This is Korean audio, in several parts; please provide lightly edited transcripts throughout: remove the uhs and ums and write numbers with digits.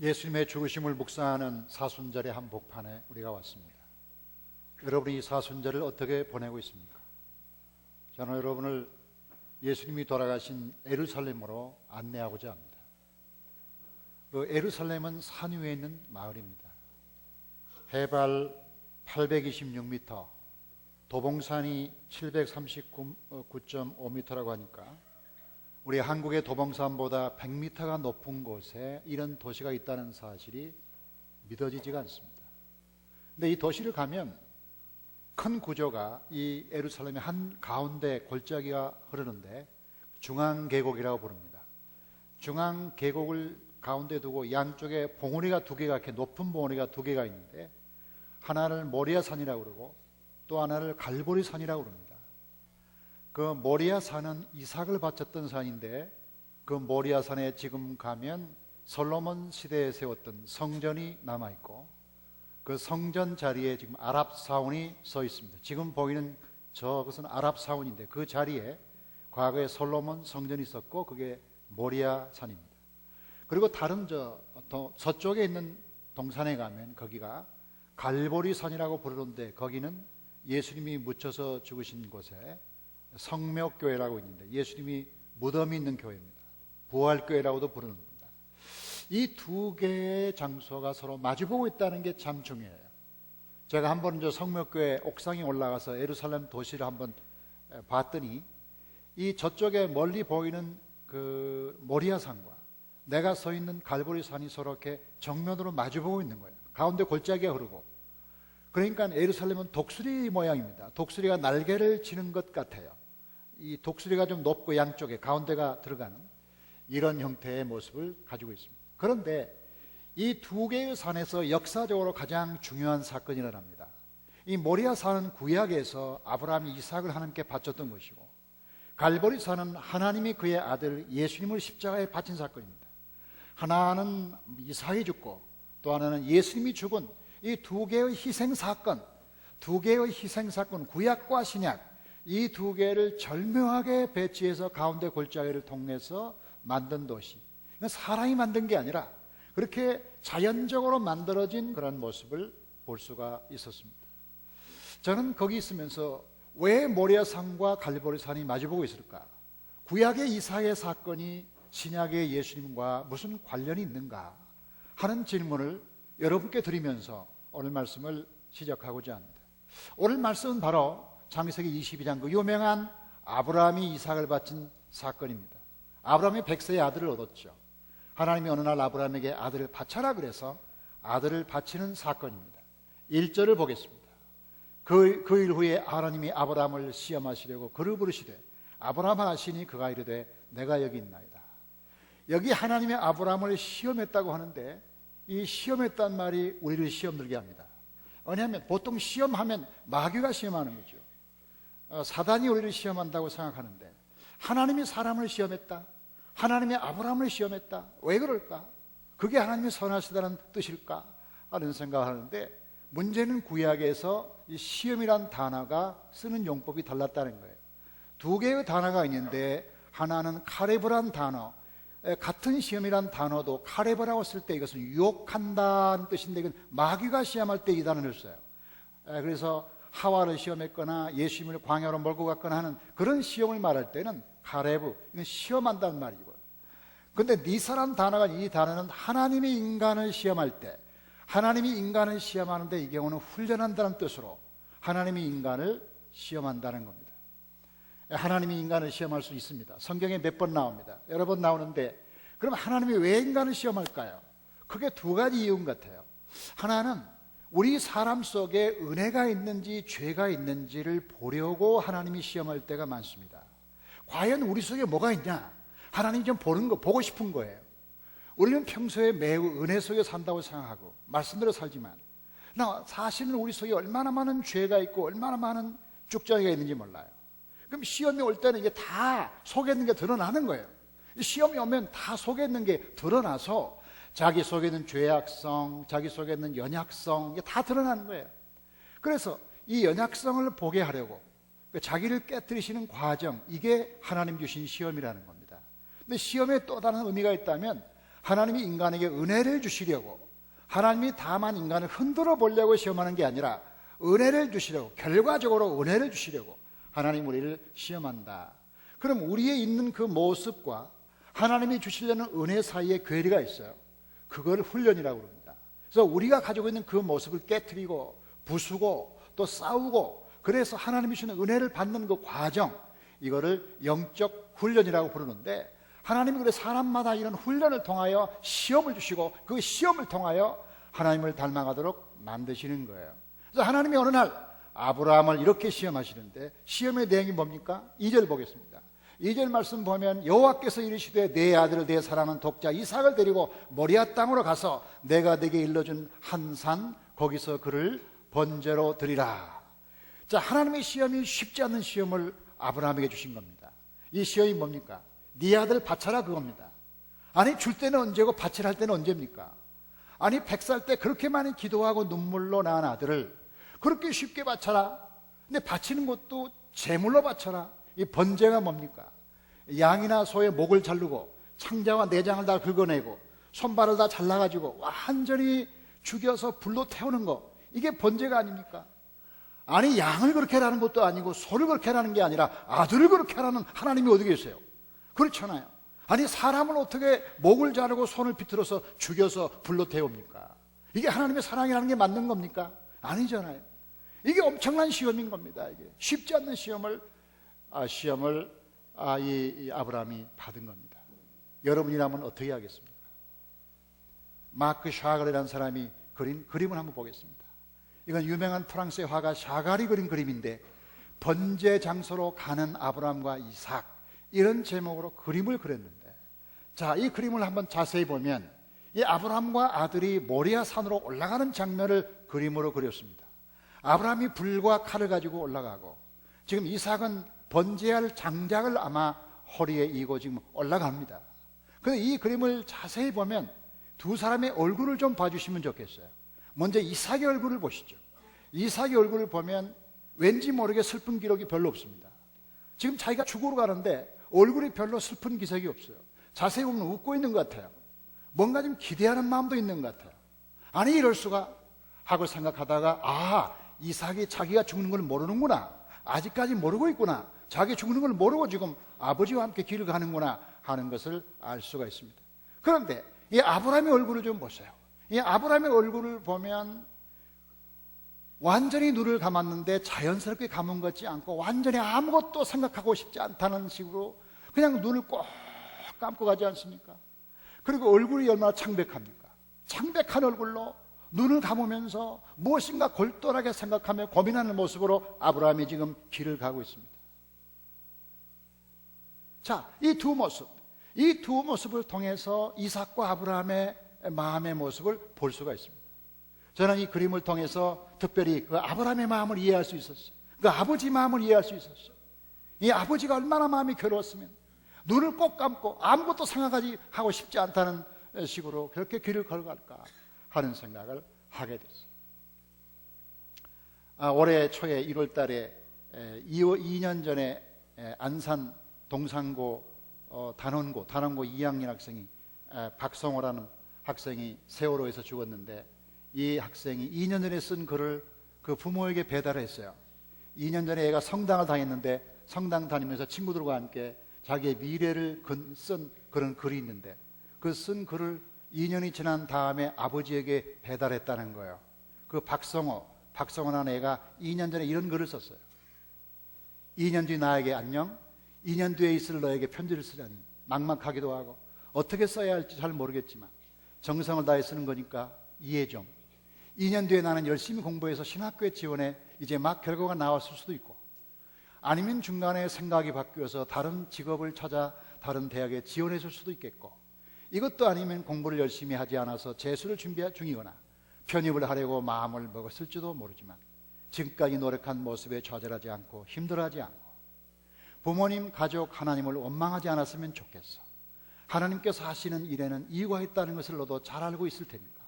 예수님의 죽으심을 묵상하는 사순절의 한복판에 우리가 왔습니다. 여러분이 이 사순절을 어떻게 보내고 있습니까? 저는 여러분을 예수님이 돌아가신 예루살렘으로 안내하고자 합니다. 그 예루살렘은 산 위에 있는 마을입니다. 해발 826m, 도봉산이 739.5m라고 하니까 우리 한국의 도봉산보다 100m가 높은 곳에 이런 도시가 있다는 사실이 믿어지지가 않습니다. 근데 이 도시를 가면 큰 구조가 이 예루살렘의 한 가운데 골짜기가 흐르는데 중앙계곡이라고 부릅니다. 중앙계곡을 가운데 두고 양쪽에 봉우리가 두 개가, 이렇게 높은 봉우리가 두 개가 있는데 하나를 모리아산이라고 그러고 또 하나를 갈보리산이라고 그럽니다. 그 모리아산은 이삭을 바쳤던 산인데 그 모리아산에 지금 가면 솔로몬 시대에 세웠던 성전이 남아있고 그 성전 자리에 지금 아랍 사원이 서 있습니다. 지금 보이는 저것은 아랍 사원인데 그 자리에 과거에 솔로몬 성전이 있었고 그게 모리아산입니다. 그리고 다른 서쪽에 있는 동산에 가면 거기가 갈보리산이라고 부르는데 거기는 예수님이 묻혀서 죽으신 곳에 성묘교회라고 있는데 예수님이 무덤이 있는 교회입니다. 부활교회라고도 부릅니다. 이 두 개의 장소가 서로 마주보고 있다는 게 참 중요해요. 제가 한번 성묘교회 옥상에 올라가서 예루살렘 도시를 한번 봤더니 이 저쪽에 멀리 보이는 그 모리아산과 내가 서 있는 갈보리산이 서로 이렇게 정면으로 마주보고 있는 거예요. 가운데 골짜기가 흐르고. 그러니까 예루살렘은 독수리 모양입니다. 독수리가 날개를 치는 것 같아요. 이 독수리가 좀 높고 양쪽에 가운데가 들어가는 이런 형태의 모습을 가지고 있습니다. 그런데 이 두 개의 산에서 역사적으로 가장 중요한 사건이 일어납니다. 이 모리아산은 구약에서 아브라함이 이삭을 하나님께 바쳤던 것이고 갈보리산은 하나님이 그의 아들 예수님을 십자가에 바친 사건입니다. 하나는 이삭이 죽고 또 하나는 예수님이 죽은 이 두 개의 희생사건, 구약과 신약 이 두 개를 절묘하게 배치해서 가운데 골짜기를 통해서 만든 도시. 사람이 만든 게 아니라 그렇게 자연적으로 만들어진 그런 모습을 볼 수가 있었습니다. 저는 거기 있으면서 왜 모리아산과 갈보리산이 마주보고 있을까? 구약의 이삭의 사건이 신약의 예수님과 무슨 관련이 있는가 하는 질문을 여러분께 드리면서 오늘 말씀을 시작하고자 합니다. 오늘 말씀은 바로 창세기 22장 그 유명한 아브라함이 이삭을 바친 사건입니다. 아브라함이 100세의 아들을 얻었죠. 하나님이 어느 날 아브라함에게 아들을 바쳐라 그래서 아들을 바치는 사건입니다. 1절을 보겠습니다. 그 일 후에 하나님이 아브라함을 시험하시려고 그를 부르시되 아브라함아 하시니 그가 이르되 내가 여기 있나이다. 여기 하나님의 아브라함을 시험했다고 하는데 이 시험했단 말이 우리를 시험 들게 합니다. 왜냐하면 보통 시험하면 마귀가 시험하는 거죠. 사단이 우리를 시험한다고 생각하는데 하나님이 사람을 시험했다. 하나님이 아브라함을 시험했다. 왜 그럴까? 그게 하나님이 선하시다는 뜻일까? 하는 생각을 하는데 문제는 구약에서 이 시험이란 단어가 쓰는 용법이 달랐다는 거예요. 두 개의 단어가 있는데 하나는 카레브란 단어, 같은 시험이란 단어도 카레브라고 쓸 때 이것은 유혹한다는 뜻인데 이건 마귀가 시험할 때 이 단어를 써요. 그래서 하와를 시험했거나 예수님을 광야로 몰고 갔거나 하는 그런 시험을 말할 때는 카레브, 이건 시험한다는 말이고. 그런데 니사란 단어가 이 단어는 하나님이 인간을 시험할 때 하나님이 인간을 시험하는데 이 경우는 훈련한다는 뜻으로 하나님이 인간을 시험한다는 겁니다. 하나님이 인간을 시험할 수 있습니다. 성경에 몇 번 나옵니다. 여러 번 나오는데 그럼 하나님이 왜 인간을 시험할까요? 크게 두 가지 이유 같아요. 하나는 우리 사람 속에 은혜가 있는지 죄가 있는지를 보려고 하나님이 시험할 때가 많습니다. 과연 우리 속에 뭐가 있냐? 하나님이 좀 보고 싶은 거예요. 우리는 평소에 매우 은혜 속에 산다고 생각하고 말씀대로 살지만 사실은 우리 속에 얼마나 많은 죄가 있고 얼마나 많은 쭉정이가 있는지 몰라요. 그럼 시험이 올 때는 이게 다 속에 있는 게 드러나는 거예요. 시험이 오면 다 속에 있는 게 드러나서 자기 속에 있는 죄악성, 자기 속에 있는 연약성 이게 다 드러나는 거예요. 그래서 이 연약성을 보게 하려고 자기를 깨뜨리시는 과정, 이게 하나님 주신 시험이라는 겁니다. 근데 시험에 또 다른 의미가 있다면 하나님이 인간에게 은혜를 주시려고, 하나님이 다만 인간을 흔들어 보려고 시험하는 게 아니라 은혜를 주시려고, 결과적으로 은혜를 주시려고 하나님 우리를 시험한다. 그럼 우리의 있는 그 모습과 하나님이 주시려는 은혜 사이에 괴리가 있어요. 그걸 훈련이라고 합니다. 그래서 우리가 가지고 있는 그 모습을 깨트리고 부수고 또 싸우고, 그래서 하나님이 주시는 은혜를 받는 그 과정, 이거를 영적 훈련이라고 부르는데, 하나님이 그래 사람마다 이런 훈련을 통하여 시험을 주시고 그 시험을 통하여 하나님을 닮아가도록 만드시는 거예요. 그래서 하나님이 어느 날 아브라함을 이렇게 시험하시는데, 시험의 내용이 뭡니까? 2절 보겠습니다. 2절 말씀 보면, 여호와께서 이르시되 내 아들을 내 사랑하는 독자 이삭을 데리고 모리아 땅으로 가서 내가 네게 일러준 한 산 거기서 그를 번제로 드리라. 자, 하나님의 시험이 쉽지 않은 시험을 아브라함에게 주신 겁니다. 이 시험이 뭡니까? 네 아들 바쳐라, 그겁니다. 아니, 줄 때는 언제고 바치라 할 때는 언제입니까? 아니, 100살 때 그렇게 많이 기도하고 눈물로 낳은 아들을 그렇게 쉽게 바쳐라. 근데 바치는 것도 제물로 바쳐라. 이 번제가 뭡니까? 양이나 소의 목을 자르고 창자와 내장을 다 긁어내고 손발을 다 잘라가지고 완전히 죽여서 불로 태우는 거, 이게 번제가 아닙니까? 아니, 양을 그렇게 하라는 것도 아니고 소를 그렇게 하라는 게 아니라 아들을 그렇게 하라는 하나님이 어디 계세요? 그렇잖아요. 아니, 사람을 어떻게 목을 자르고 손을 비틀어서 죽여서 불로 태웁니까? 이게 하나님의 사랑이라는 게 맞는 겁니까? 아니잖아요. 이게 엄청난 시험인 겁니다. 이게 쉽지 않는 시험을 이 아브라함이 받은 겁니다. 여러분이라면 어떻게 하겠습니까? 마크 샤갈이라는 사람이 그린 그림을 한번 보겠습니다. 이건 유명한 프랑스의 화가 샤갈이 그린 그림인데, 번제 장소로 가는 아브라함과 이삭, 이런 제목으로 그림을 그렸는데, 자, 이 그림을 한번 자세히 보면 이 아브라함과 아들이 모리아 산으로 올라가는 장면을 그림으로 그렸습니다. 아브라함이 불과 칼을 가지고 올라가고, 지금 이삭은 번제할 장작을 아마 허리에 이고 지금 올라갑니다. 그런데 이 그림을 자세히 보면 두 사람의 얼굴을 좀 봐주시면 좋겠어요. 먼저 이삭의 얼굴을 보시죠. 이삭의 얼굴을 보면 왠지 모르게 슬픈 기록이 별로 없습니다. 지금 자기가 죽으러 가는데 얼굴이 별로 슬픈 기색이 없어요. 자세히 보면 웃고 있는 것 같아요. 뭔가 좀 기대하는 마음도 있는 것 같아요. 아니, 이럴 수가 하고 생각하다가, 이삭이 자기가 죽는 걸 모르는구나, 아직까지 모르고 있구나, 자기 죽는 걸 모르고 지금 아버지와 함께 길을 가는구나 하는 것을 알 수가 있습니다. 그런데 이 아브라함의 얼굴을 좀 보세요. 이 아브라함의 얼굴을 보면 완전히 눈을 감았는데 자연스럽게 감은 것 같지 않고 완전히 아무것도 생각하고 싶지 않다는 식으로 그냥 눈을 꼭 감고 가지 않습니까? 그리고 얼굴이 얼마나 창백합니까? 창백한 얼굴로 눈을 감으면서 무엇인가 골똘하게 생각하며 고민하는 모습으로 아브라함이 지금 길을 가고 있습니다. 자, 이 두 모습을 통해서 이삭과 아브라함의 마음의 모습을 볼 수가 있습니다. 저는 이 그림을 통해서 특별히 그 아브라함의 마음을 이해할 수 있었어요. 그 아버지 마음을 이해할 수 있었어요. 이 아버지가 얼마나 마음이 괴로웠으면 눈을 꼭 감고 아무것도 생각하지 하고 싶지 않다는 식으로 그렇게 길을 걸어갈까 하는 생각을 하게 됐어요. 올해 초에 1월 달에 2년 전에 안산 동산고 단원고 2학년 학생이 박성호라는 학생이 세월호에서 죽었는데, 이 학생이 2년 전에 쓴 글을 그 부모에게 배달했어요. 2년 전에 애가 성당을 다녔는데 성당 다니면서 친구들과 함께 자기의 미래를 쓴 그런 글이 있는데, 그 쓴 글을 2년이 지난 다음에 아버지에게 배달했다는 거예요. 그 박성호라는 애가 2년 전에 이런 글을 썼어요. 2년 뒤 나에게 안녕, 2년 뒤에 있을 너에게 편지를 쓰자니 막막하기도 하고 어떻게 써야 할지 잘 모르겠지만 정성을 다해 쓰는 거니까 이해 좀. 2년 뒤에 나는 열심히 공부해서 신학교에 지원해 이제 막 결과가 나왔을 수도 있고, 아니면 중간에 생각이 바뀌어서 다른 직업을 찾아 다른 대학에 지원했을 수도 있겠고, 이것도 아니면 공부를 열심히 하지 않아서 재수를 준비 중이거나 편입을 하려고 마음을 먹었을지도 모르지만 지금까지 노력한 모습에 좌절하지 않고 힘들어하지 않고 부모님, 가족, 하나님을 원망하지 않았으면 좋겠어. 하나님께서 하시는 일에는 이유가 있다는 것을 너도 잘 알고 있을 테니까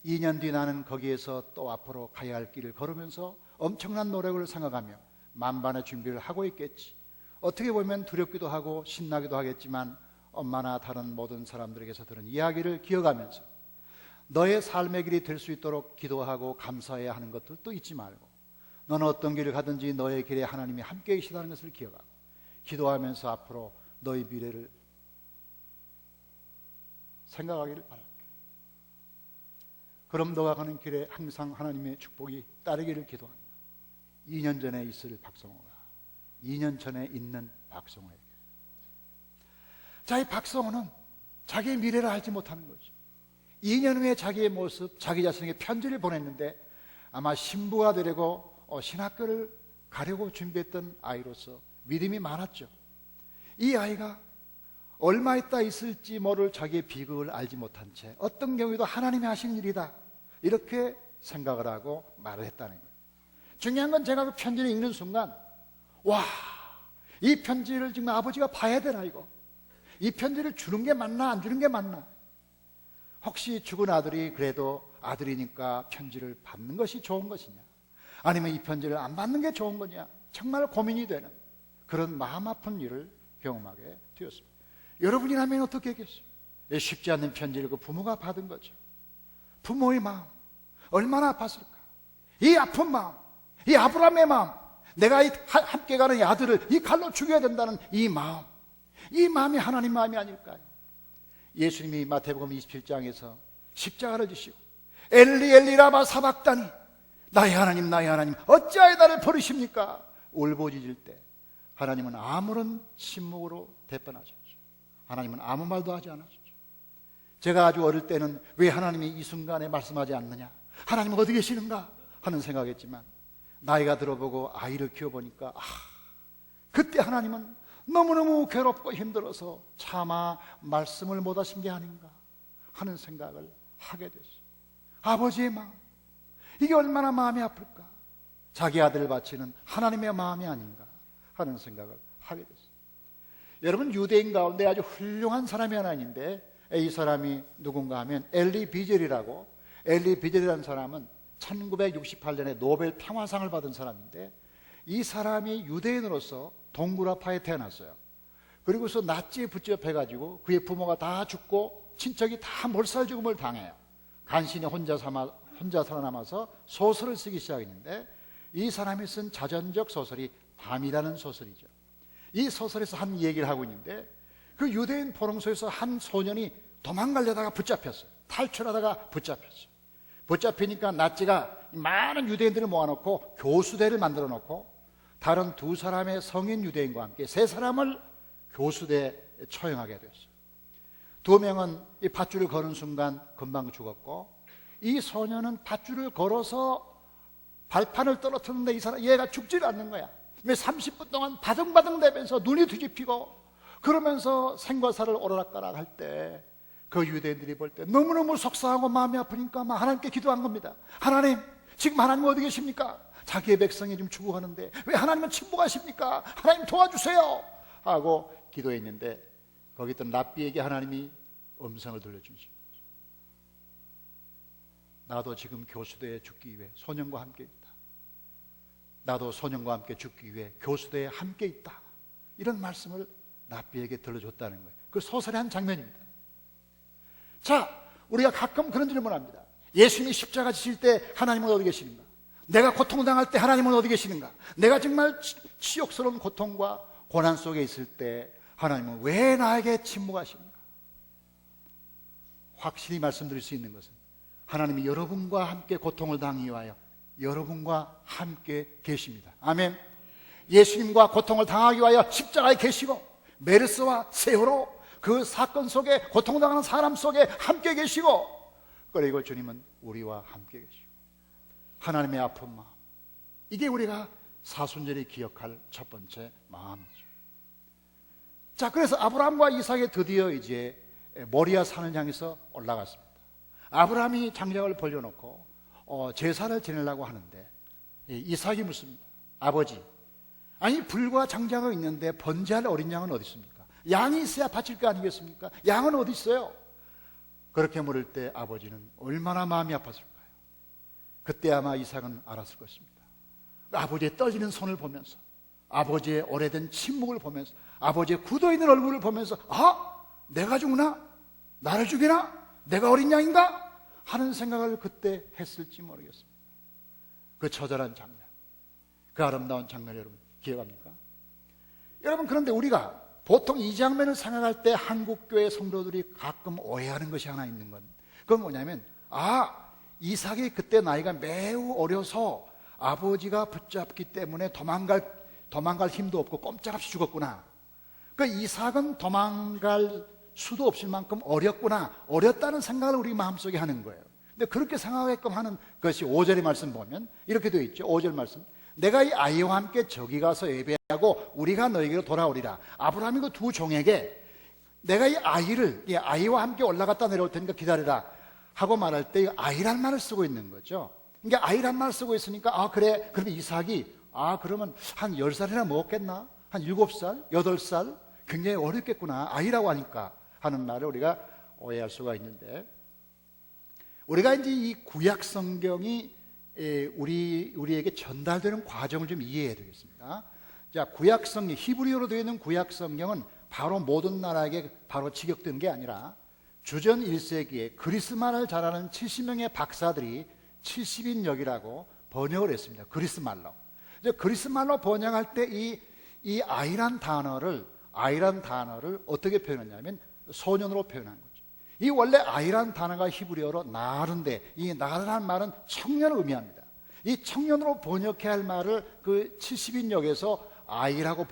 2년 뒤 나는 거기에서 또 앞으로 가야 할 길을 걸으면서 엄청난 노력을 생각하며 만반의 준비를 하고 있겠지. 어떻게 보면 두렵기도 하고 신나기도 하겠지만 엄마나 다른 모든 사람들에게서 들은 이야기를 기억하면서 너의 삶의 길이 될 수 있도록 기도하고 감사해야 하는 것들도 잊지 말고, 너는 어떤 길을 가든지 너의 길에 하나님이 함께 계시다는 것을 기억하고 기도하면서 앞으로 너의 미래를 생각하기를 바랍니다. 그럼 너가 가는 길에 항상 하나님의 축복이 따르기를 기도합니다. 2년 전에 있을 박성호가 2년 전에 있는 박성호에게, 자, 이 박성호는 자기의 미래를 알지 못하는 거죠. 2년 후에 자기의 모습, 자기 자신에게 편지를 보냈는데 아마 신부가 되려고 신학교를 가려고 준비했던 아이로서 믿음이 많았죠. 이 아이가 얼마 있다 있을지 모를 자기의 비극을 알지 못한 채 어떤 경우에도 하나님이 하신 일이다 이렇게 생각을 하고 말을 했다는 거예요. 중요한 건 제가 그 편지를 읽는 순간, 와, 이 편지를 지금 아버지가 봐야 되나 이거? 이 편지를 주는 게 맞나 안 주는 게 맞나? 혹시 죽은 아들이 그래도 아들이니까 편지를 받는 것이 좋은 것이냐, 아니면 이 편지를 안 받는 게 좋은 거냐, 정말 고민이 되는 그런 마음 아픈 일을 경험하게 되었습니다. 여러분이라면 어떻게 하겠어요? 쉽지 않는 편지를 그 부모가 받은 거죠. 부모의 마음 얼마나 아팠을까? 이 아픈 마음, 이 아브라함의 마음, 내가 함께 가는 이 아들을 이 칼로 죽여야 된다는 이 마음, 이 마음이 하나님 마음이 아닐까요? 예수님이 마태복음 27장에서 십자가를 지시고 엘리 엘리 라마 사박다니, 나의 하나님 나의 하나님 어찌하여 나를 버리십니까? 울부짖을 때 하나님은 아무런 침묵으로 대변하셨죠. 하나님은 아무 말도 하지 않으셨죠. 제가 아주 어릴 때는 왜 하나님이 이 순간에 말씀하지 않느냐, 하나님은 어디 계시는가 하는 생각했지만 나이가 들어보고 아이를 키워보니까 그때 하나님은 너무너무 괴롭고 힘들어서 차마 말씀을 못 하신 게 아닌가 하는 생각을 하게 됐어요. 아버지의 마음, 이게 얼마나 마음이 아플까? 자기 아들을 바치는 하나님의 마음이 아닌가 하는 생각을 하게 됐어요. 여러분, 유대인 가운데 아주 훌륭한 사람이 하나 있는데, 이 사람이 누군가 하면 엘리 비젤이라고, 엘리 비젤이라는 사람은 1968년에 노벨 평화상을 받은 사람인데, 이 사람이 유대인으로서 동굴아파에 태어났어요. 그리고서 나치에 붙잡혀가지고 그의 부모가 다 죽고 친척이 다 몰살 죽음을 당해요. 간신히 혼자 살아남아서 소설을 쓰기 시작했는데, 이 사람이 쓴 자전적 소설이 밤이라는 소설이죠. 이 소설에서 한 얘기를 하고 있는데, 그 유대인 포롱소에서 한 소년이 도망가려다가 붙잡혔어요. 탈출하다가 붙잡혔어요. 붙잡히니까 나치가 많은 유대인들을 모아놓고 교수대를 만들어 놓고 다른 2사람의 성인 유대인과 함께 3사람을 교수대에 처형하게 되었어요. 2명은 이 밧줄을 거는 순간 금방 죽었고, 이 소년은 밧줄을 걸어서 발판을 떨어뜨렸는데 이 사람, 얘가 죽지를 않는 거야. 왜 30분 동안 바등바등 대면서 눈이 뒤집히고 그러면서 생과 사를 오르락가락 할 때 그 유대인들이 볼 때 너무너무 속상하고 마음이 아프니까 막 하나님께 기도한 겁니다. 하나님, 지금 하나님 어디 계십니까? 자기의 백성이 지금 죽어가는데 왜 하나님은 침묵하십니까? 하나님 도와주세요 하고 기도했는데, 거기 있던 랍비에게 하나님이 음성을 들려주신 거죠. 나도 지금 교수대에 죽기 위해 소년과 함께 있다. 나도 소년과 함께 죽기 위해 교수대에 함께 있다. 이런 말씀을 랍비에게 들려줬다는 거예요. 그 소설의 한 장면입니다. 자, 우리가 가끔 그런 질문을 합니다. 예수님이 십자가 지실 때 하나님은 어디 계시는가? 내가 고통당할 때 하나님은 어디 계시는가? 내가 정말 치욕스러운 고통과 고난 속에 있을 때 하나님은 왜 나에게 침묵하십니까? 확실히 말씀드릴 수 있는 것은 하나님이 여러분과 함께 고통을 당하기 위하여 여러분과 함께 계십니다. 아멘. 예수님과 고통을 당하기 위하여 십자가에 계시고, 메르스와 세월호 그 사건 속에 고통당하는 사람 속에 함께 계시고, 그리고 주님은 우리와 함께 계시고, 하나님의 아픈 마음, 이게 우리가 사순절이 기억할 첫 번째 마음이죠. 자, 그래서 아브라함과 이삭이 드디어 이제 모리아 산을 향해서 올라갔습니다. 아브라함이 장작을 벌려놓고 제사를 지내려고 하는데 이삭이 묻습니다. 아버지, 아니 불과 장작이 있는데 번제할 어린 양은 어디 있습니까? 양이 있어야 바칠 거 아니겠습니까? 양은 어디 있어요? 그렇게 물을 때 아버지는 얼마나 마음이 아팠을까요? 그때 아마 이삭은 알았을 것입니다. 아버지의 떨리는 손을 보면서, 아버지의 오래된 침묵을 보면서, 아버지의 굳어있는 얼굴을 보면서, 내가 죽나? 나를 죽이나? 내가 어린 양인가? 하는 생각을 그때 했을지 모르겠습니다. 그 처절한 장면, 그 아름다운 장면 여러분 기억합니까? 여러분, 그런데 우리가 보통 이 장면을 생각할 때 한국교회 성도들이 가끔 오해하는 것이 하나 있는 건, 그건 뭐냐면, 이삭이 그때 나이가 매우 어려서 아버지가 붙잡기 때문에 도망갈 힘도 없고 꼼짝없이 죽었구나. 그 이삭은 도망갈 수도 없을 만큼 어렸다는 생각을 우리 마음속에 하는 거예요. 근데 그렇게 생각하게끔 하는 것이 5절의 말씀 보면 이렇게 되어 있죠. 5절 말씀, 내가 이 아이와 함께 저기 가서 예배하고 우리가 너에게로 돌아오리라. 아브라함이 그 두 종에게 내가 이 아이와 함께 올라갔다 내려올 테니까 기다리라 하고 말할 때 아이란 말을 쓰고 있는 거죠. 그러니까 아이란 말을 쓰고 있으니까 그래, 그러면 이삭이 그러면 한 10살이나 먹었겠나? 한 7살, 8살? 굉장히 어렵겠구나, 아이라고 하니까 하는 말을 우리가 오해할 수가 있는데, 우리가 이제 이 구약 성경이 우리에게 전달되는 과정을 좀 이해해야 되겠습니다. 자, 구약 성경, 히브리어로 되어 있는 구약 성경은 바로 모든 나라에게 바로 직역된 게 아니라 주전 1세기에 그리스말을 잘하는 70명의 박사들이 70인역이라고 번역을 했습니다. 그리스말로. 그리스말로 번역할 때 이 아이란 단어를 어떻게 표현했냐면 소년으로 표현한 거죠. 이 원래 아이란 단어가 히브리어로 나르인데, 이 나르란 말은 청년을 의미합니다. 이 청년으로 번역해야 할 말을 그 70인역에서 아이라고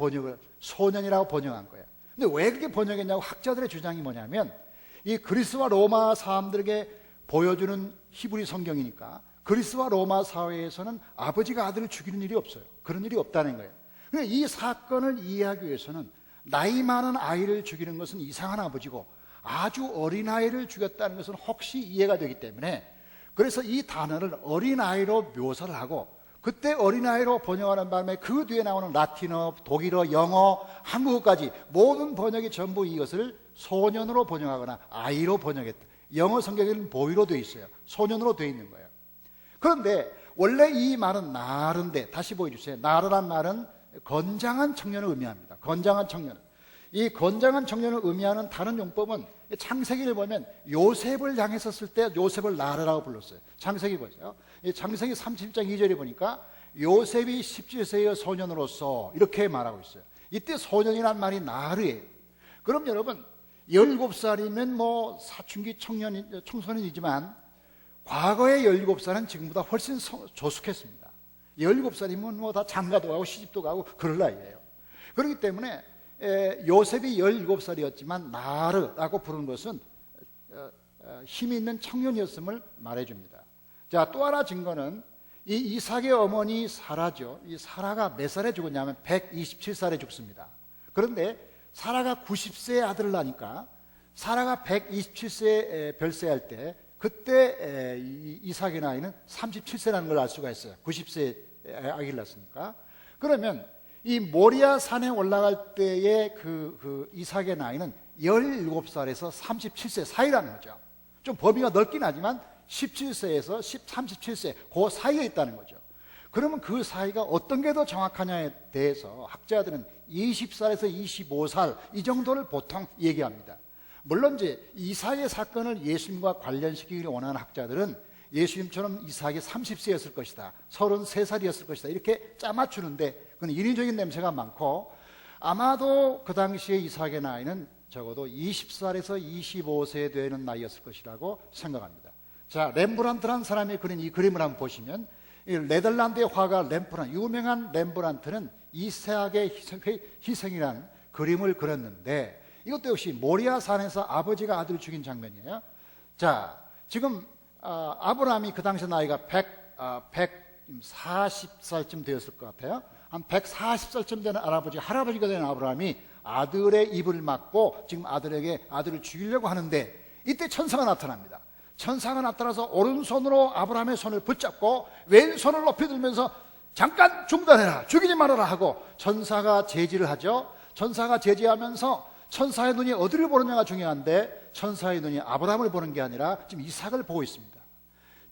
소년이라고 번역한 거예요. 근데 왜 그렇게 번역했냐고 학자들의 주장이 뭐냐면, 이 그리스와 로마 사람들에게 보여주는 히브리 성경이니까 그리스와 로마 사회에서는 아버지가 아들을 죽이는 일이 없어요. 그런 일이 없다는 거예요. 그래서 이 사건을 이해하기 위해서는 나이 많은 아이를 죽이는 것은 이상한 아버지고 아주 어린아이를 죽였다는 것은 혹시 이해가 되기 때문에, 그래서 이 단어를 어린아이로 묘사를 하고, 그때 어린아이로 번역하는 바람에 그 뒤에 나오는 라틴어, 독일어, 영어, 한국어까지 모든 번역이 전부 이것을 소년으로 번역하거나 아이로 번역했다. 영어 성경에는 보이로 되어 있어요. 소년으로 되어 있는 거예요. 그런데 원래 이 말은 나르인데, 다시 보여주세요. 나르란 말은 건장한 청년을 의미합니다. 건장한 청년. 이 건장한 청년을 의미하는 다른 용법은 창세기를 보면 요셉을 향했었을 때 요셉을 나르라고 불렀어요. 창세기 보세요. 창세기 37장 2절에 보니까 요셉이 17세의 소년으로서 이렇게 말하고 있어요. 이때 소년이란 말이 나르예요. 그럼 여러분, 17살이면 뭐 사춘기 청소년이지만 과거의 17살은 지금보다 훨씬 조숙했습니다. 17살이면 뭐 다 장가도 가고 시집도 가고 그럴 나이예요. 그렇기 때문에 요셉이 17살이었지만 나르라고 부르는 것은 힘이 있는 청년이었음을 말해줍니다. 자, 또 하나 증거는 이 이삭의 어머니 사라죠. 이 사라가 몇 살에 죽었냐면 127살에 죽습니다. 그런데 사라가 90세의 아들을 낳으니까 사라가 127세에 별세할 때 그때 이삭의 나이는 37세라는 걸 알 수가 있어요. 90세에 아기를 낳았으니까. 그러면 이 모리아 산에 올라갈 때의 그 이삭의 나이는 17살에서 37세 사이라는 거죠. 좀 범위가 넓긴 하지만 17세에서 37세 그 사이에 있다는 거죠. 그러면 그 사이가 어떤 게 더 정확하냐에 대해서 학자들은 20살에서 25살 이 정도를 보통 얘기합니다. 물론 이제 이삭의 사건을 예수님과 관련시키기를 원하는 학자들은 예수님처럼 이삭이 30세였을 것이다, 33살이었을 것이다 이렇게 짜맞추는데, 그건 인위적인 냄새가 많고, 아마도 그 당시에 이삭의 나이는 적어도 20살에서 25세 되는 나이였을 것이라고 생각합니다. 자, 렘브란트라는 사람이 그린 이 그림을 한번 보시면, 이 네덜란드의 화가 렘브란트, 유명한 렘브란트는 이삭의 희생이라는 그림을 그렸는데, 이것도 역시 모리아 산에서 아버지가 아들을 죽인 장면이에요. 자, 지금 아브라함이 그 당시 나이가 140살쯤 되었을 것 같아요. 한 140살쯤 되는 할아버지가 된 아브라함이 아들의 입을 막고 지금 아들을 죽이려고 하는데, 이때 천사가 나타납니다. 천사가 나타나서 오른손으로 아브라함의 손을 붙잡고 왼손을 높이 들면서 잠깐 중단해라, 죽이지 말아라 하고 천사가 제지를 하죠. 천사가 제지하면서 천사의 눈이 어디를 보느냐가 중요한데, 천사의 눈이 아브라함을 보는 게 아니라 지금 이삭을 보고 있습니다.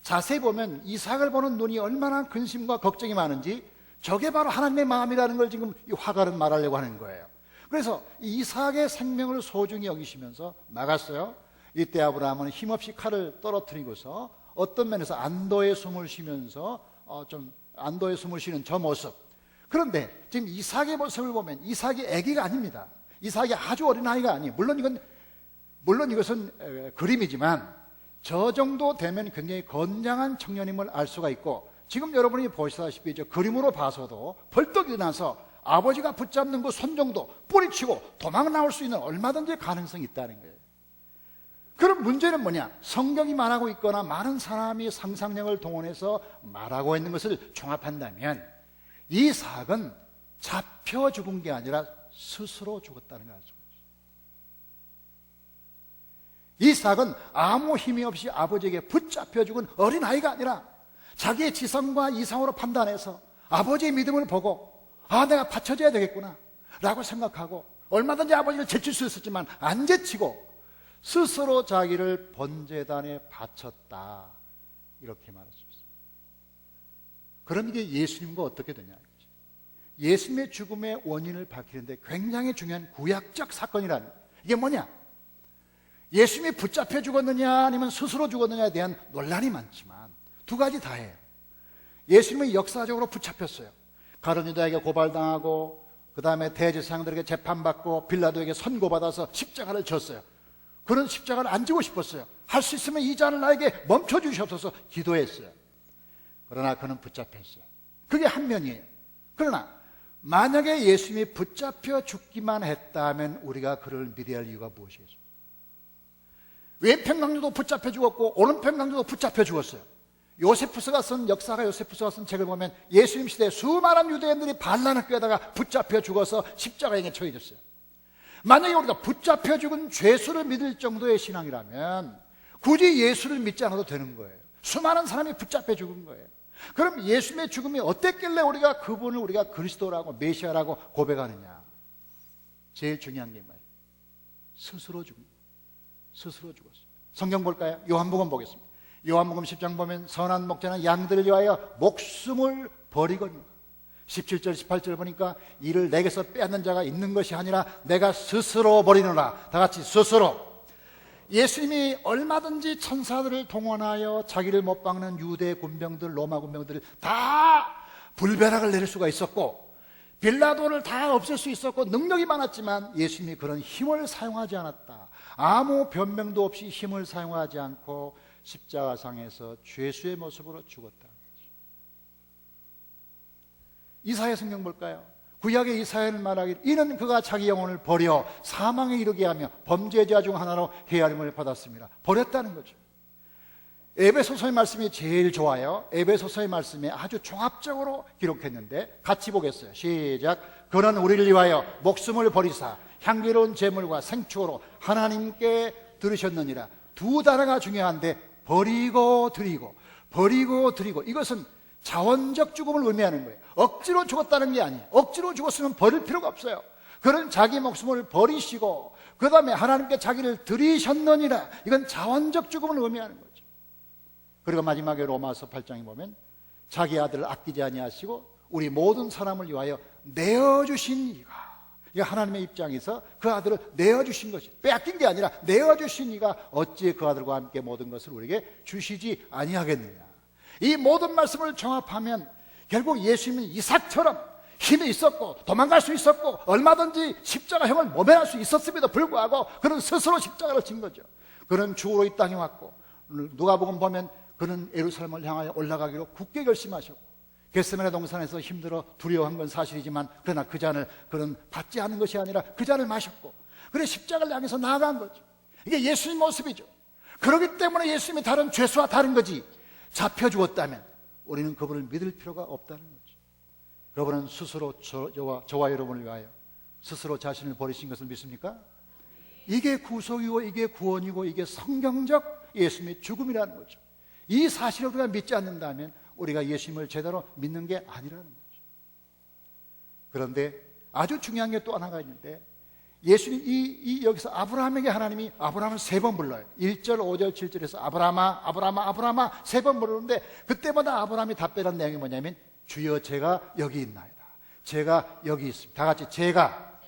자세히 보면 이삭을 보는 눈이 얼마나 근심과 걱정이 많은지, 저게 바로 하나님의 마음이라는 걸 지금 이 화가는 말하려고 하는 거예요. 그래서 이삭의 생명을 소중히 여기시면서 막았어요. 이때 아브라함은 힘없이 칼을 떨어뜨리고서 어떤 면에서 안도의 숨을 쉬면서 좀 안도의 숨을 쉬는 저 모습. 그런데 지금 이삭의 모습을 보면 이삭이 아기가 아닙니다. 이삭이 아주 어린 아이가 아니에요. 물론 이것은 그림이지만 저 정도 되면 굉장히 건장한 청년임을 알 수가 있고, 지금 여러분이 보시다시피 저 그림으로 봐서도 벌떡 일어나서 아버지가 붙잡는 그 손 정도 뿌리치고 도망 나올 수 있는 얼마든지 가능성이 있다는 거예요. 그럼 문제는 뭐냐? 성경이 말하고 있거나 많은 사람이 상상력을 동원해서 말하고 있는 것을 종합한다면 이삭은 잡혀 죽은 게 아니라 스스로 죽었다는 걸 알 수가 있어요. 이삭은 아무 힘이 없이 아버지에게 붙잡혀 죽은 어린아이가 아니라 자기의 지성과 이성으로 판단해서 아버지의 믿음을 보고 내가 받쳐줘야 되겠구나 라고 생각하고 얼마든지 아버지를 제칠 수 있었지만 안 제치고 스스로 자기를 번제단에 바쳤다, 이렇게 말할 수 있습니다. 그럼 이게 예수님과 어떻게 되냐? 예수님의 죽음의 원인을 밝히는데 굉장히 중요한 구약적 사건이라는 거예요. 이게 뭐냐? 예수님이 붙잡혀 죽었느냐 아니면 스스로 죽었느냐에 대한 논란이 많지만 두 가지 다예요. 예수님은 역사적으로 붙잡혔어요. 가룟 유다에게 고발당하고 그 다음에 대제사장들에게 재판받고 빌라도에게 선고받아서 십자가를 졌어요. 그런 십자가를 안 지고 싶었어요. 할 수 있으면 이 잔을 나에게 멈춰주시옵소서 기도했어요. 그러나 그는 붙잡혔어요. 그게 한 면이에요. 그러나 만약에 예수님이 붙잡혀 죽기만 했다면 우리가 그를 믿어야 할 이유가 무엇이겠습니까? 왼편 강도도 붙잡혀 죽었고 오른편 강도도 붙잡혀 죽었어요. 역사가 요세푸스가 쓴 책을 보면 예수님 시대에 수많은 유대인들이 반란을 꾀다가 붙잡혀 죽어서 십자가에 처해졌어요. 만약에 우리가 붙잡혀 죽은 죄수를 믿을 정도의 신앙이라면 굳이 예수를 믿지 않아도 되는 거예요. 수많은 사람이 붙잡혀 죽은 거예요. 그럼 예수님의 죽음이 어땠길래 우리가 그분을 우리가 그리스도라고 메시아라고 고백하느냐? 제일 중요한 게 뭐예요? 스스로 죽었어요. 성경 볼까요? 요한복음 보겠습니다. 요한복음 10장 보면 선한 목자는 양들을 위하여 목숨을 버리거니와 17절 18절 보니까 이를 내게서 빼앗는 자가 있는 것이 아니라 내가 스스로 버리노라. 다 같이 스스로. 예수님이 얼마든지 천사들을 동원하여 자기를 못 박는 유대 군병들, 로마 군병들을 다 불벼락을 내릴 수가 있었고 빌라도를 다 없앨 수 있었고 능력이 많았지만 예수님이 그런 힘을 사용하지 않았다. 아무 변명도 없이 힘을 사용하지 않고 십자가상에서 죄수의 모습으로 죽었다. 이사야 성경 볼까요? 구약의 이사야를 말하기를 이는 그가 자기 영혼을 버려 사망에 이르게 하며 범죄자 중 하나로 헤아림을 받았습니다. 버렸다는 거죠. 에베소서의 말씀이 제일 좋아요. 에베소서의 말씀에 아주 종합적으로 기록했는데 같이 보겠어요. 시작. 그는 우리를 위하여 목숨을 버리사 향기로운 제물과 생축으로 하나님께 드리셨느니라. 두 단어가 중요한데 버리고 드리고 이것은 자원적 죽음을 의미하는 거예요. 억지로 죽었다는 게 아니에요. 억지로 죽었으면 버릴 필요가 없어요. 그는 자기 목숨을 버리시고 그 다음에 하나님께 자기를 드리셨느니라. 이건 자원적 죽음을 의미하는 거죠. 그리고 마지막에 로마서 8장에 보면 자기 아들을 아끼지 아니하시고 우리 모든 사람을 위하여 내어주신 이가, 이거 하나님의 입장에서 그 아들을 내어주신 것이 빼앗긴 게 아니라 내어주신 이가 어찌 그 아들과 함께 모든 것을 우리에게 주시지 아니하겠느냐. 이 모든 말씀을 종합하면 결국 예수님은 이삭처럼 힘이 있었고 도망갈 수 있었고 얼마든지 십자가형을 모면할 수 있었음에도 불구하고 그는 스스로 십자가를 진 거죠. 그는 죽으러 이 땅에 왔고 누가복음 보면 그는 예루살렘을 향하여 올라가기로 굳게 결심하셨고 겟세마네 동산에서 힘들어 두려워한 건 사실이지만 그러나 그 잔을 그는 받지 않은 것이 아니라 그 잔을 마셨고 그래 십자가를 향해서 나아간 거죠. 이게 예수님 모습이죠. 그렇기 때문에 예수님이 다른 죄수와 다른 거지, 잡혀 죽었다면 우리는 그분을 믿을 필요가 없다는 거죠. 그분은 스스로 저와 여러분을 위하여 스스로 자신을 버리신 것을 믿습니까? 이게 구속이고 이게 구원이고 이게 성경적 예수님의 죽음이라는 거죠. 이 사실을 우리가 믿지 않는다면 우리가 예수님을 제대로 믿는 게 아니라는 거죠. 그런데 아주 중요한 게 또 하나가 있는데 예수님 여기서 아브라함에게 하나님이 아브라함을 3번 불러요. 1절, 5절, 7절에서 아브라함아, 아브라함아, 아브라함아 3번 부르는데 그때마다 아브라함이 답변한 내용이 뭐냐면 주여 제가 여기 있나이다. 제가 여기 있습니다. 다 같이 제가.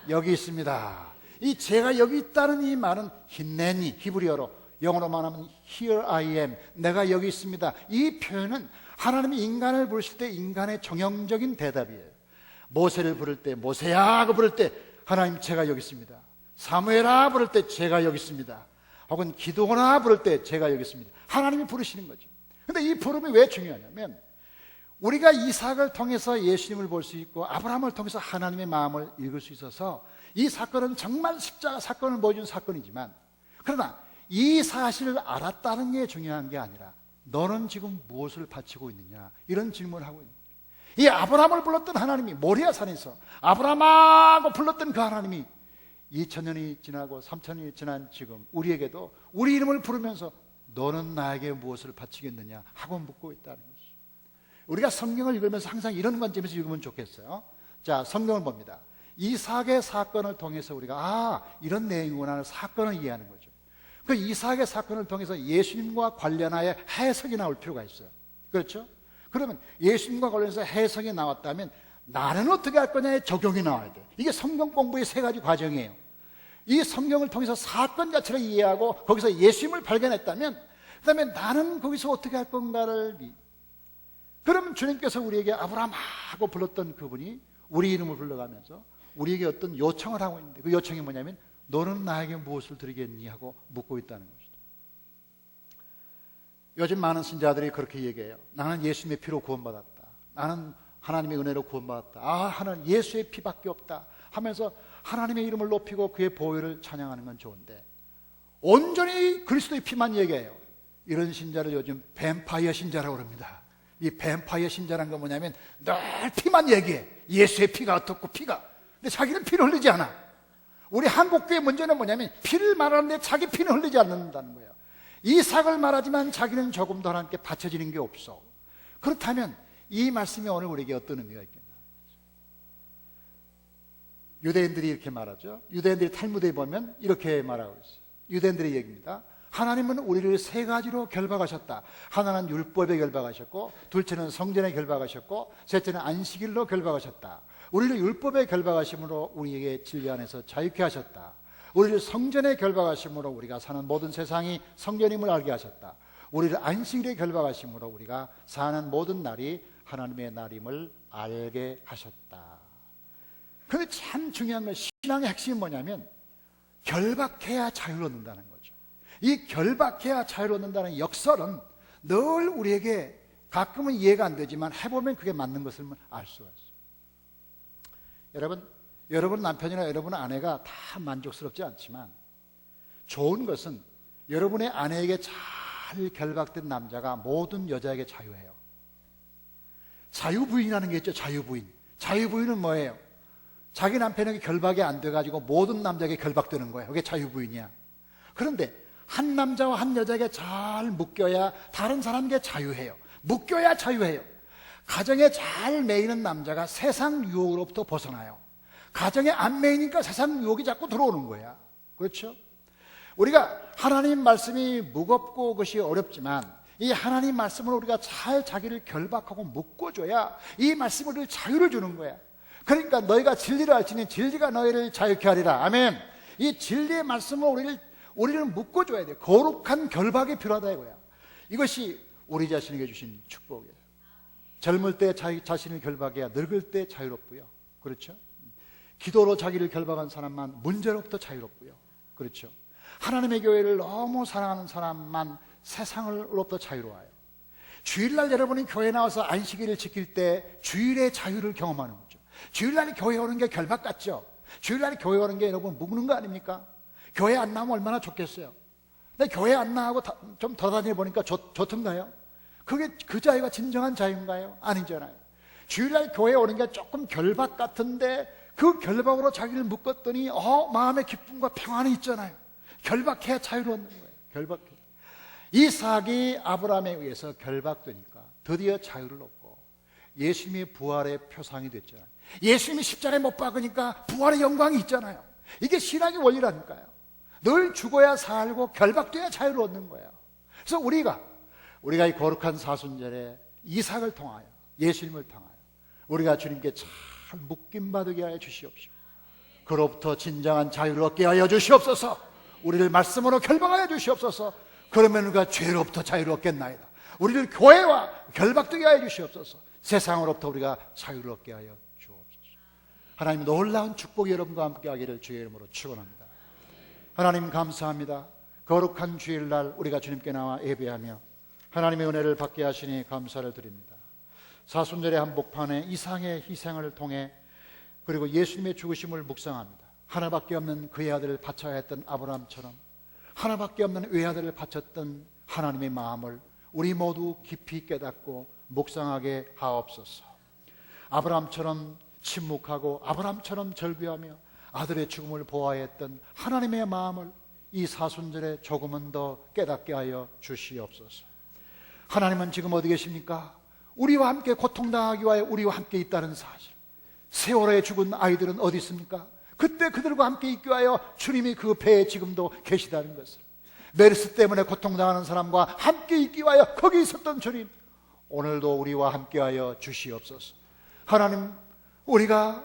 여기 있습니다. 이 제가 여기 있다는 이 말은 힌네니, 히브리어로, 영어로 말하면 Here I am, 내가 여기 있습니다. 이 표현은 하나님이 인간을 부르실 때 인간의 정형적인 대답이에요. 모세를 부를 때 모세야 하고 부를 때 하나님 제가 여기 있습니다. 사무엘아 부를 때 제가 여기 있습니다. 혹은 기도하나 부를 때 제가 여기 있습니다. 하나님이 부르시는 거죠. 근데 이 부름이 왜 중요하냐면 우리가 이삭을 통해서 예수님을 볼 수 있고 아브라함을 통해서 하나님의 마음을 읽을 수 있어서 이 사건은 정말 십자가 사건을 보여준 사건이지만, 그러나 이 사실을 알았다는 게 중요한 게 아니라 너는 지금 무엇을 바치고 있느냐, 이런 질문을 하고 있는 거예요. 이 아브라함을 불렀던 하나님이, 모리아 산에서 아브라함하고 불렀던 그 하나님이 2000년이 지나고 3000년이 지난 지금 우리에게도 우리 이름을 부르면서 너는 나에게 무엇을 바치겠느냐 하고 묻고 있다는 것이죠. 우리가 성경을 읽으면서 항상 이런 관점에서 읽으면 좋겠어요. 자, 성경을 봅니다. 이삭의 사건을 통해서 우리가 이런 내용이구나 하는 사건을 이해하는 거죠. 그 이삭의 사건을 통해서 예수님과 관련하여 해석이 나올 필요가 있어요. 그렇죠? 그러면 예수님과 관련해서 해석이 나왔다면 나는 어떻게 할 거냐에 적용이 나와야 돼. 이게 성경 공부의 세 가지 과정이에요. 이 성경을 통해서 사건 자체를 이해하고 거기서 예수님을 발견했다면 그 다음에 나는 거기서 어떻게 할 건가를, 그러면 주님께서 우리에게 아브라함하고 불렀던 그분이 우리 이름을 불러가면서 우리에게 어떤 요청을 하고 있는데, 그 요청이 뭐냐면 너는 나에게 무엇을 드리겠니 하고 묻고 있다는 것이죠. 요즘 많은 신자들이 그렇게 얘기해요. 나는 예수님의 피로 구원받았다. 나는 하나님의 은혜로 구원받았다. 하나님 예수의 피밖에 없다 하면서 하나님의 이름을 높이고 그의 보혈을 찬양하는 건 좋은데 온전히 그리스도의 피만 얘기해요. 이런 신자를 요즘 뱀파이어 신자라고 그럽니다. 이 뱀파이어 신자라는 건 뭐냐면 늘 피만 얘기해. 예수의 피가 어떻고 피가. 근데 자기는 피를 흘리지 않아. 우리 한국교회 문제는 뭐냐면 피를 말하는데 자기 피는 흘리지 않는다는 거예요. 이삭을 말하지만 자기는 조금도 하나님께 바쳐지는 게 없어. 그렇다면 이 말씀이 오늘 우리에게 어떤 의미가 있겠나? 유대인들이 이렇게 말하죠. 유대인들이 탈무드에 보면 이렇게 말하고 있어요. 유대인들의 얘기입니다. 하나님은 우리를 세 가지로 결박하셨다. 하나는 율법에 결박하셨고, 둘째는 성전에 결박하셨고, 셋째는 안식일로 결박하셨다. 우리를 율법에 결박하심으로 우리에게 진리 안에서 자유케 하셨다. 우리를 성전에 결박하심으로 우리가 사는 모든 세상이 성전임을 알게 하셨다. 우리를 안식일에 결박하심으로 우리가 사는 모든 날이 하나님의 날임을 알게 하셨다. 그런데 참 중요한 건, 신앙의 핵심이 뭐냐면 결박해야 자유를 얻는다는 거죠. 이 결박해야 자유를 얻는다는 역설은 늘 우리에게 가끔은 이해가 안 되지만 해보면 그게 맞는 것을 알 수가 있어요. 여러분 남편이나 여러분 아내가 다 만족스럽지 않지만 좋은 것은 여러분의 아내에게 잘 결박된 남자가 모든 여자에게 자유해요. 자유부인이라는 게 있죠. 자유부인. 자유부인은 뭐예요? 자기 남편에게 결박이 안 돼가지고 모든 남자에게 결박되는 거예요. 그게 자유부인이야. 그런데 한 남자와 한 여자에게 잘 묶여야 다른 사람에게 자유해요. 묶여야 자유해요. 가정에 잘 매이는 남자가 세상 유혹으로부터 벗어나요. 가정에 안 매이니까 세상 유혹이 자꾸 들어오는 거야. 그렇죠? 우리가 하나님 말씀이 무겁고 그것이 어렵지만 이 하나님 말씀으로 우리가 잘 자기를 결박하고 묶어줘야 이 말씀이 우리를 자유를 주는 거야. 그러니까 너희가 진리를 알지니 진리가 너희를 자유케 하리라. 아멘. 이 진리의 말씀으로 우리를 묶어줘야 돼. 거룩한 결박이 필요하다 이거야. 이것이 우리 자신에게 주신 축복이에요. 젊을 때 자기 자신을 결박해야 늙을 때 자유롭고요. 그렇죠? 기도로 자기를 결박한 사람만 문제로부터 자유롭고요. 그렇죠? 하나님의 교회를 너무 사랑하는 사람만 세상으로부터 자유로워요. 주일날 여러분이 교회 나와서 안식일을 지킬 때 주일의 자유를 경험하는 거죠. 주일날에 교회 오는 게 결박 같죠? 주일날에 교회 오는 게 여러분 묶는 거 아닙니까? 교회 안 나오면 얼마나 좋겠어요. 근데 교회 안 나가고 좀 돌아다녀 보니까 좋던가요? 그게 그 자유가 진정한 자유인가요? 아니잖아요. 주일날 교회 오는 게 조금 결박 같은데 그 결박으로 자기를 묶었더니 마음의 기쁨과 평안이 있잖아요. 결박해야 자유를 얻는 거예요. 결박해. 이삭이 아브라함에 의해서 결박되니까 드디어 자유를 얻고 예수님이 부활의 표상이 됐잖아요. 예수님이 십자가에 못 박으니까 부활의 영광이 있잖아요. 이게 신앙의 원리라니까요. 늘 죽어야 살고 결박돼야 자유를 얻는 거예요. 그래서 우리가 이 거룩한 사순절에 이삭을 통하여 예수님을 통하여 우리가 주님께 잘 묶임받게 하여 주시옵시고 그로부터 진정한 자유를 얻게 하여 주시옵소서. 우리를 말씀으로 결박하여 주시옵소서. 그러면 우리가 죄로부터 자유를 얻겠나이다. 우리를 교회와 결박되게 하여 주시옵소서. 세상으로부터 우리가 자유를 얻게 하여 주옵소서. 하나님, 놀라운 축복이 여러분과 함께 하기를 주의 이름으로 축원합니다. 하나님 감사합니다. 거룩한 주일날 우리가 주님께 나와 예배하며 하나님의 은혜를 받게 하시니 감사를 드립니다. 사순절의 한복판에 이상의 희생을 통해 그리고 예수님의 죽으심을 묵상합니다. 하나밖에 없는 그의 아들을 바쳐야 했던 아브라함처럼 하나밖에 없는 외아들을 바쳤던 하나님의 마음을 우리 모두 깊이 깨닫고 묵상하게 하옵소서. 아브라함처럼 침묵하고 아브라함처럼 절규하며 아들의 죽음을 보아했던 하나님의 마음을 이 사순절에 조금은 더 깨닫게 하여 주시옵소서. 하나님은 지금 어디 계십니까? 우리와 함께 고통당하기 위하여 우리와 함께 있다는 사실. 세월호에 죽은 아이들은 어디 있습니까? 그때 그들과 함께 있기 위하여 주님이 그 배에 지금도 계시다는 것을, 메르스 때문에 고통당하는 사람과 함께 있기 위하여 거기 있었던 주님, 오늘도 우리와 함께하여 주시옵소서. 하나님, 우리가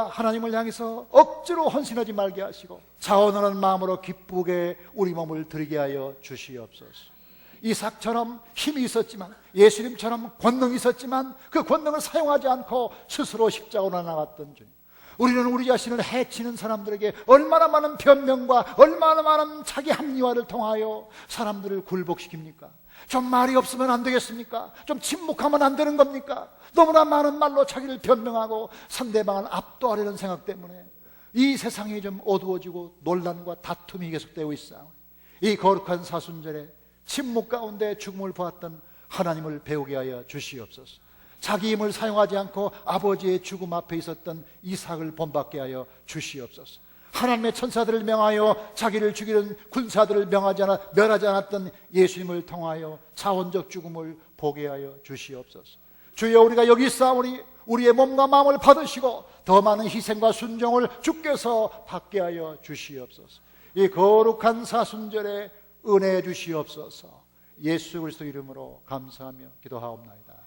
하나님을 향해서 억지로 헌신하지 말게 하시고 자원하는 마음으로 기쁘게 우리 몸을 드리게 하여 주시옵소서. 이삭처럼 힘이 있었지만, 예수님처럼 권능이 있었지만 그 권능을 사용하지 않고 스스로 십자가로 나갔던 주님, 우리는 우리 자신을 해치는 사람들에게 얼마나 많은 변명과 얼마나 많은 자기 합리화를 통하여 사람들을 굴복시킵니까? 좀 말이 없으면 안 되겠습니까? 좀 침묵하면 안 되는 겁니까? 너무나 많은 말로 자기를 변명하고 상대방을 압도하려는 생각 때문에 이 세상이 좀 어두워지고 논란과 다툼이 계속되고 있어요. 이 거룩한 사순절에 침묵 가운데 죽음을 보았던 하나님을 배우게 하여 주시옵소서. 자기 힘을 사용하지 않고 아버지의 죽음 앞에 있었던 이삭을 본받게 하여 주시옵소서. 하나님의 천사들을 명하여 자기를 죽이는 군사들을 멸하지 않았던 예수님을 통하여 자원적 죽음을 보게 하여 주시옵소서. 주여, 우리가 여기 있사오니 우리의 몸과 마음을 받으시고 더 많은 희생과 순종을 주께서 받게 하여 주시옵소서. 이 거룩한 사순절에 은혜 주시옵소서. 예수 그리스도 이름으로 감사하며 기도하옵나이다.